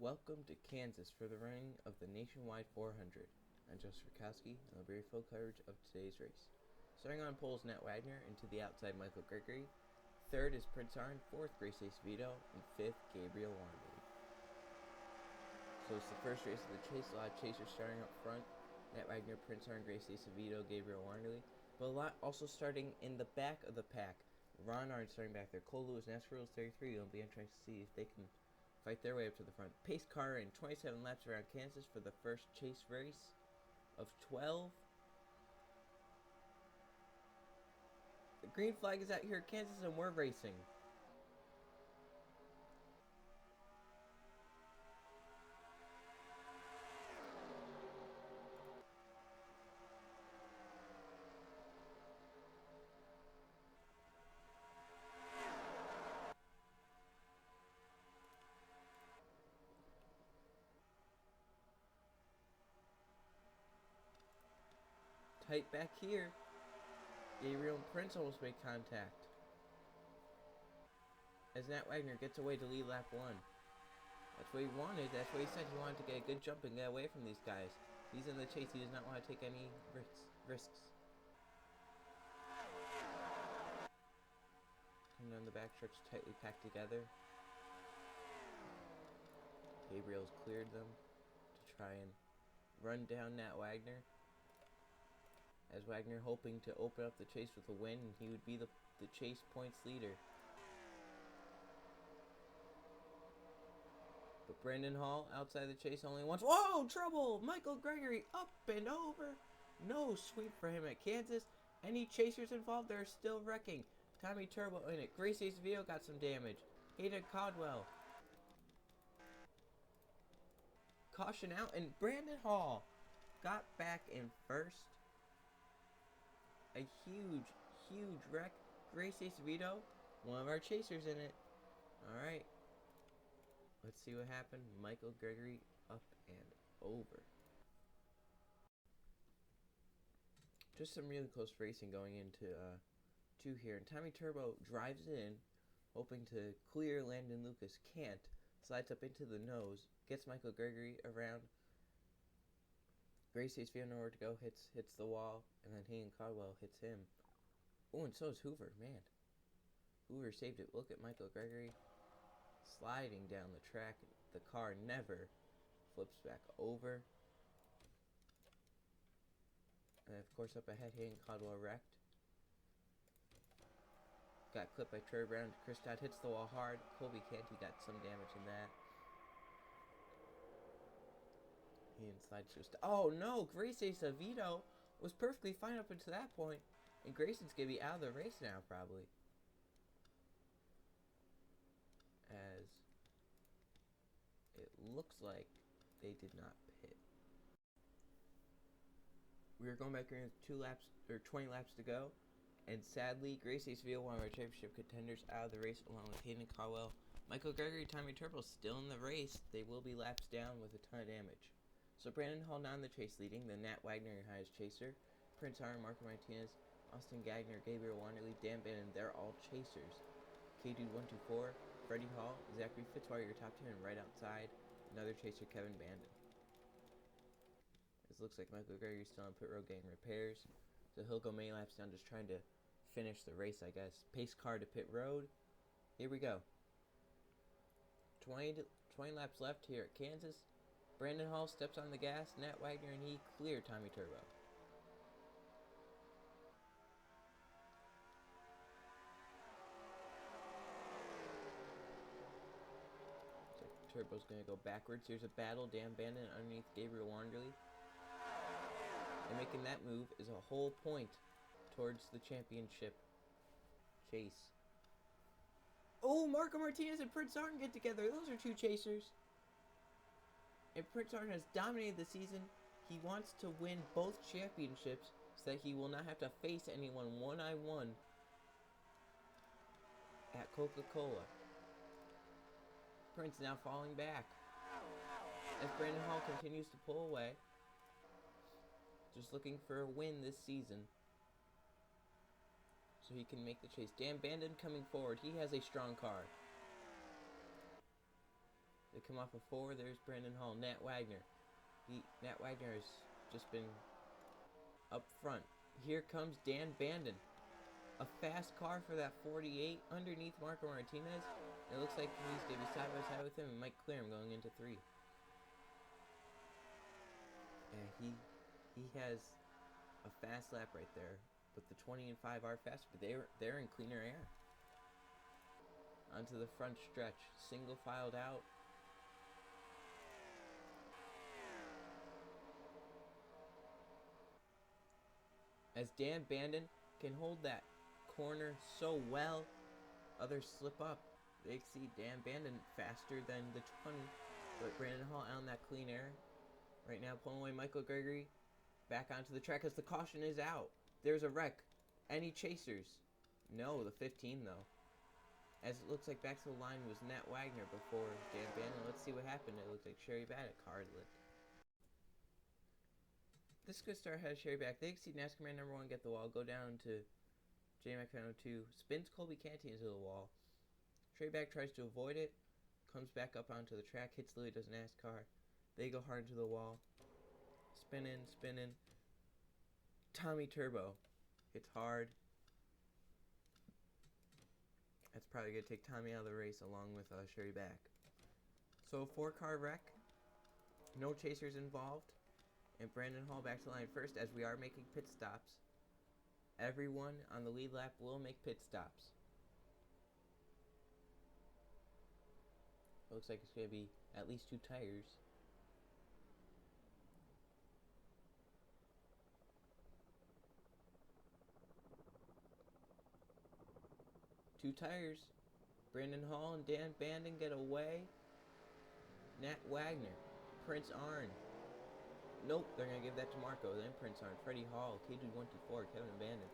Welcome to Kansas for the running of the nationwide 400. I'm Joseph Rakowski, and I'll bring you full coverage of today's race. Starting on pole is Nat Wagner, and to the outside Michael Gregory. Third is Prince Arn, fourth Grace Acevedo, and fifth Gabriel Wanderley. So it's the first race of the chase. A lot of chasers starting up front. Nat Wagner, Prince Arn, Grace Acevedo, Gabriel Wanderley. But a lot also starting in the back of the pack. Ron Arn starting back there. Cole Lewis, NR2003. It'll be interesting to see if they can fight their way up to the front. Pace car in 27 laps around Kansas for the first chase race of 12. The green flag is out here at Kansas and we're racing. Tight back here. Gabriel and Prince almost make contact as Nat Wagner gets away to lead lap 1. That's what he wanted. That's what he said. He wanted to get a good jump and get away from these guys. He's in the chase. He does not want to take any risks. Coming down the backstretch, tightly packed together. Gabriel's cleared them to try and run down Nat Wagner. As Wagner hoping to open up the chase with a win, and he would be the chase points leader. But Brandon Hall outside the chase only once. Whoa, trouble! Michael Gregory up and over. No sweep for him at Kansas. Any chasers involved, they're still wrecking. Tommy Turbo in it. Grace Acevedo got some damage. Hayden Caldwell. Caution out, and Brandon Hall got back in first. A huge wreck. Grace Acevedo, one of our chasers in it. Alright. Let's see what happened. Michael Gregory up and over. Just some really close racing going into 2 here. And Tommy Turbo drives in, hoping to clear Landon Lucas. Can't. Slides up into the nose. Gets Michael Gregory around. Grace Acevedo nowhere to go, hits the wall, and then Hayden Caldwell hits him. Oh, and so is Hoover, man. Hoover saved it. Look at Michael Gregory sliding down the track. The car never flips back over. And of course up ahead, Hayden Caldwell wrecked. Got clipped by Trey Brown. Chris Todd hits the wall hard. Colby Canty got some damage in that. Oh no, Grace Acevedo was perfectly fine up until that point, and Grayson's gonna be out of the race now probably, as it looks like they did not pit. We are going back in 2 laps or 20 laps to go, and sadly Grace Acevedo, one of our championship contenders, out of the race along with Hayden Caldwell. Michael Gregory, Tommy Turbo still in the race. They will be laps down with a ton of damage. So Brandon Hall now in the chase leading, the Nat Wagner highest chaser. Prince Arn, Marco Martinez, Austin Gagner, Gabriel Wanderley, Dan Bannon, they're all chasers. K-Dude124, Freddie Hall, Zachary Fitzwater, top 10, and right outside, another chaser, Kevin Bandon. It looks like Michael Gregory's still on pit road getting repairs, so he'll go many laps down just trying to finish the race, I guess. Pace car to pit road. Here we go. 20 laps left here at Kansas. Brandon Hall steps on the gas, Nat Wagner, and he cleared Tommy Turbo. So Turbo's going to go backwards. Here's a battle. Dan Bandon underneath Gabriel Wanderley. And making that move is a whole point towards the championship chase. Oh, Marco Martinez and Prince Arn get together. Those are 2 chasers. And Prince Arn has dominated the season. He wants to win both championships so that he will not have to face anyone one-on-one at Coca-Cola. Prince now falling back as Brandon Hall continues to pull away. Just looking for a win this season so he can make the chase. Dan Bandon coming forward. He has a strong car. The They come off of 4. There's Brandon Hall. Nat Wagner. Nat Wagner has just been up front. Here comes Dan Bandon. A fast car for that 48 underneath Marco Martinez. It looks like he's going to be side by side with him and might clear him going into 3. And he has a fast lap right there. But the 20 and 5 are faster, but they're in cleaner air. Onto the front stretch. Single filed out. As Dan Bandon can hold that corner so well, others slip up. They exceed Dan Bandon faster than the 20, but Brandon Hall out in that clean air. Right now pulling away Michael Gregory back onto the track as the caution is out. There's a wreck. Any chasers? No, the 15 though. As it looks like back to the line was Nat Wagner before Dan Bandon. Let's see what happened. It looked like Sherry Baddock hardly. This good start has Sherry back. They exceed NASCAR man number 1, get the wall, go down to JMX902, spins Colby Canty into the wall. Sherry back tries to avoid it, comes back up onto the track, hits Louis does NASCAR. They go hard into the wall. Spinning. Tommy Turbo hits hard. That's probably going to take Tommy out of the race along with Sherry back. So 4-car wreck. No chasers involved. And Brandon Hall back to the line first as we are making pit stops. Everyone on the lead lap will make pit stops. Looks like it's going to be at least 2 tires. Two tires. Brandon Hall and Dan Bandon get away. Nat Wagner. Prince Arn. Nope, they're going to give that to Marco. Then Prince Arn. Freddie Hall. K2124. Kevin Bandon.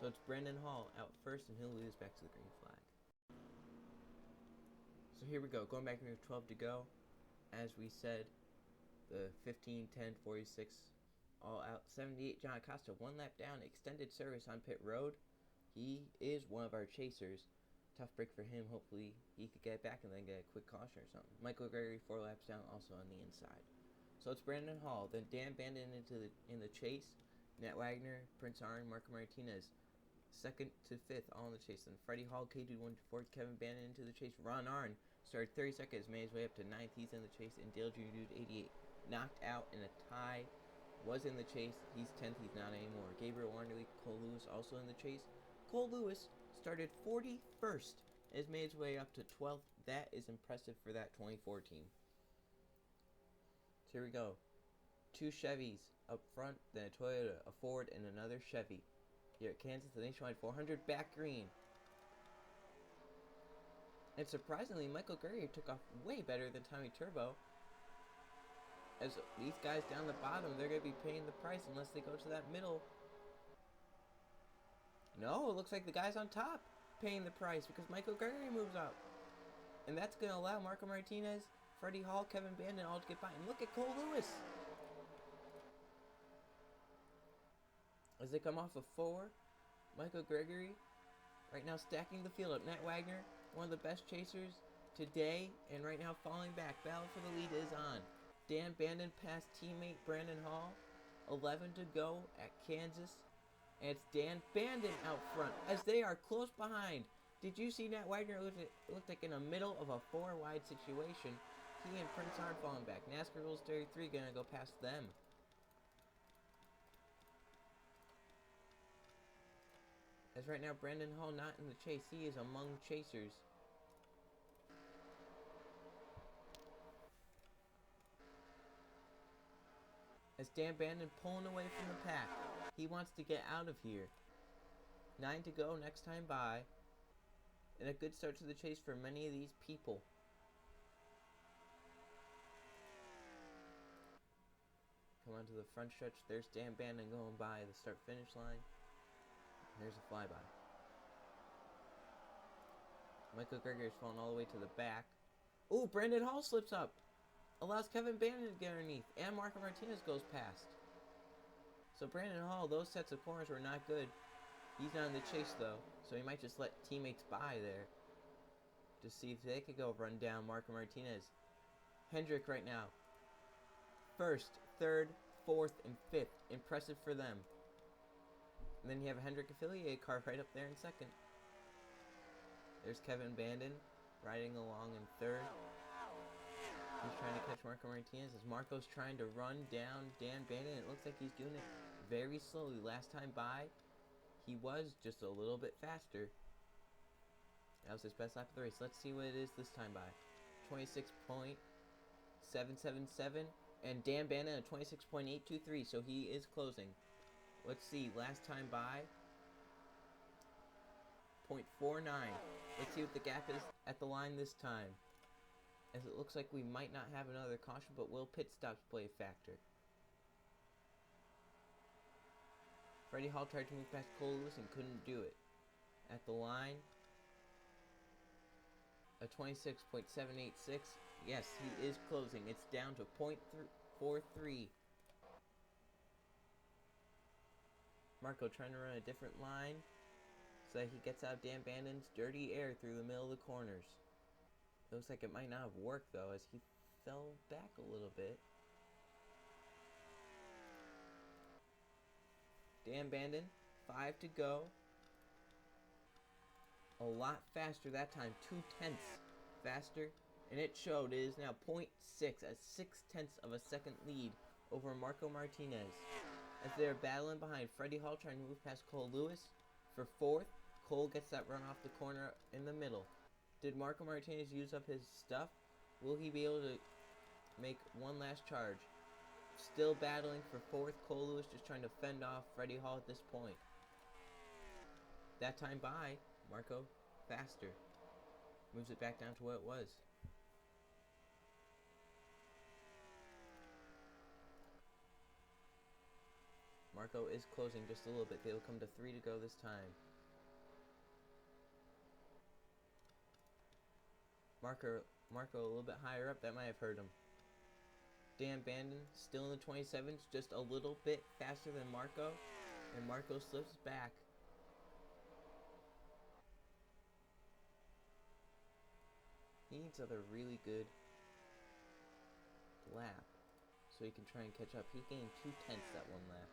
So it's Brandon Hall out first, and he'll lead us back to the green flag. So here we go. Going back to 12 to go. As we said, the 15, 10, 46, all out. 78, John Acosta. 1 lap down. Extended service on pit road. He is one of our chasers. Tough break for him. Hopefully he could get back and then get a quick caution or something. Michael Gregory 4 laps down, also on the inside. So it's Brandon Hall. Then Dan Bandon in the chase. Nat Wagner, Prince Arn, Marco Martinez. 2nd to 5th, all in the chase. Then Freddie Hall, K2124, Kevin Bandon into the chase. Ron Arn started 32nd, made his way up to 9th. He's in the chase. And Dale Jr. 88 knocked out in a tie. Was in the chase. He's 10th. He's not anymore. Gabriel Wanderley, Cole Lewis also in the chase. Cole Lewis started 41st and has made his way up to 12th. That is impressive for that 2014. So here we go. 2 Chevys up front, then a Toyota, a Ford, and another Chevy. Here at Kansas, the Nationwide 400 back green. And surprisingly, Michael Gregory took off way better than Tommy Turbo. As these guys down the bottom, they're going to be paying the price unless they go to that middle. No, it looks like the guys on top paying the price because Michael Gregory moves up. And that's going to allow Marco Martinez, Freddie Hall, Kevin Bandon all to get by. And look at Cole Lewis. As they come off of 4, Michael Gregory right now stacking the field up. Nat Wagner, one of the best chasers today, and right now falling back. Battle for the lead is on. Dan Bandon passed teammate Brandon Hall. 11 to go at Kansas. And it's Dan Bandon out front as they are close behind. Did you see Nat Wagner looked like in the middle of a 4-wide situation? He and Prince Arn falling back. NASCAR Rules 33 going to go past them. As right now, Brandon Hall not in the chase. He is among chasers. As Dan Bandon pulling away from the pack. He wants to get out of here. 9 to go next time by. And a good start to the chase for many of these people. Come on to the front stretch. There's Dan Bandon going by the start-finish line. There's a flyby. Michael Gregory's falling all the way to the back. Ooh, Brandon Hall slips up. Allows Kevin Bandon to get underneath. And Marco Martinez goes past. So Brandon Hall, those sets of corners were not good. He's not in the chase though, so he might just let teammates by there to see if they could go run down Marco Martinez. Hendrick right now. First, third, fourth, and fifth. Impressive for them. And then you have a Hendrick affiliate car right up there in second. There's Kevin Bandon riding along in third. He's trying to catch Marco Martinez as Marco's trying to run down Dan Bandon. It looks like he's doing it very slowly. Last time by, he was just a little bit faster. That was his best lap of the race. Let's see what it is this time by. 26.777. And Dan Bandon at 26.823. So he is closing. Let's see. Last time by, 0.49. Let's see what the gap is at the line this time, as it looks like we might not have another caution, but will pit stops play a factor? Freddie Hall tried to move past Cole Lewis and couldn't do it. At the line, a 26.786. Yes, he is closing. It's down to 0.43. Marco trying to run a different line so that he gets out Dan Bandon's dirty air through the middle of the corners. It looks like it might not have worked, though, as he fell back a little bit. Dan Bandon, 5 to go. A lot faster that time, 0.2 faster. And it showed. It is now 0.6, a 0.6 of a second lead over Marco Martinez. As they're battling behind Freddie Hall trying to move past Cole Lewis for fourth. Cole gets that run off the corner in the middle. Did Marco Martinez use up his stuff? Will he be able to make one last charge? Still battling for fourth. Cole Lewis just trying to fend off Freddie Hall at this point. That time by, Marco faster. Moves it back down to what it was. Marco is closing just a little bit. They will come to 3 to go this time. Marco a little bit higher up. That might have hurt him. Dan Bandon still in the 27s, just a little bit faster than Marco. And Marco slips back. He needs another really good lap so he can try and catch up. He gained 0.2 that one lap.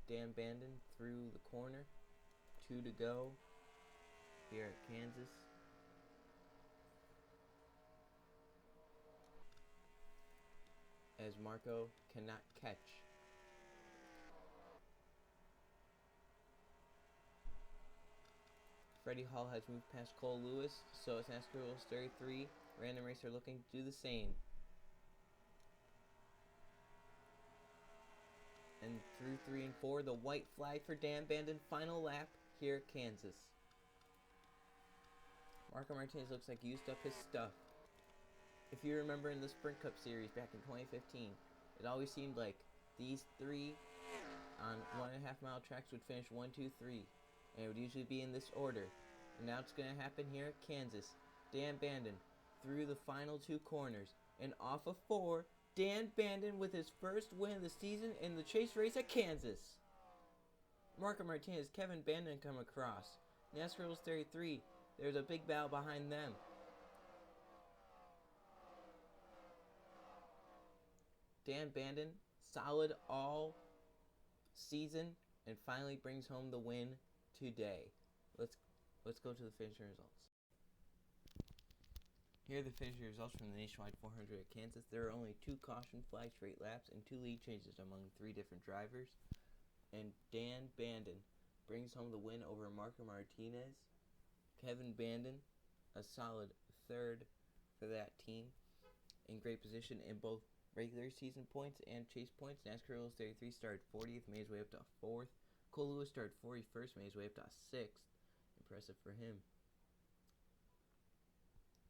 Dan Bandon through the corner. 2 to go here at Kansas. As Marco cannot catch. Freddie Hall has moved past Cole Lewis, so it's NASCAR Rules 33. Random Racer looking to do the same. And through 3 and 4, the white flag for Dan Bandon. Final lap here at Kansas. Marco Martinez looks like he used up his stuff. If you remember in the Sprint Cup Series back in 2015, it always seemed like these 3 on 1.5 mile tracks would finish 1, 2, 3. And it would usually be in this order. And now it's going to happen here at Kansas. Dan Bandon through the final 2 corners. And off of 4, Dan Bandon with his first win of the season in the chase race at Kansas. Marco Martinez, Kevin Bandon come across. NASCAR Rules 33, there's a big battle behind them. Dan Bandon, solid all season, and finally brings home the win today. Let's go to the finishing results. Here are the finishing results from the Nationwide 400 at Kansas. There are only 2 caution flag straight laps and 2 lead changes among 3 different drivers. And Dan Bandon brings home the win over Marco Martinez. Kevin Bandon, a solid 3rd for that team, in great position in both regular season points and chase points. NASCAR Rules 33 started 40th, made his way up to 4th. Cole Lewis started 41st, made his way up to 6th. Impressive for him.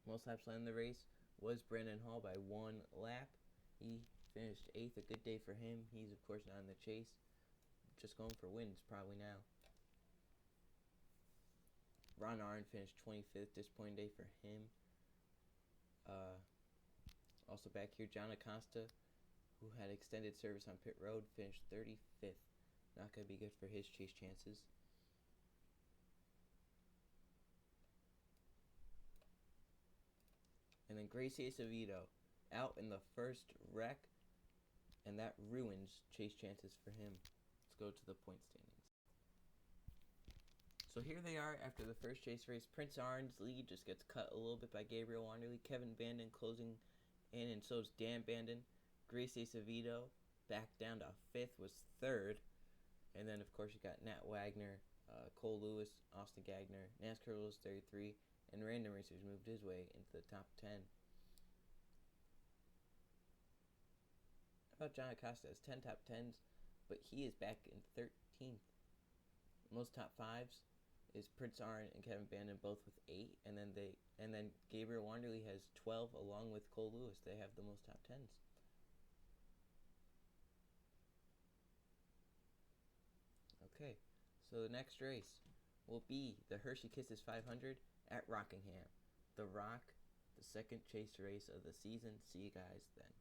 Most laps led in the race was Brandon Hall by 1 lap. He finished 8th, a good day for him. He's, of course, not in the chase. Just going for wins probably now. Ron Arn finished 25th, disappointing day for him. Also back here, John Acosta, who had extended service on pit road, finished 35th. Not going to be good for his chase chances. And then Gracie Acevedo out in the first wreck, and that ruins chase chances for him. Let's go to the point standings. So here they are after the first chase race. Prince Arn's lead just gets cut a little bit by Gabriel Wanderley. Kevin Bandon closing in, and so is Dan Bandon. Gracie Acevedo back down to 5th, was 3rd. And then, of course, you got Nat Wagner, Cole Lewis, Austin Gagner, NASCAR Rules 33, and Random Racers moved his way into the top 10. How about John Acosta has 10 top 10s, but he is back in 13th. Most top 5s is Prince Arn and Kevin Bandon, both with 8, and then Gabriel Wanderley has 12 along with Cole Lewis. They have the most top 10s. Okay, so the next race will be the Hershey Kisses 500 at Rockingham. The Rock, the second chase race of the season. See you guys then.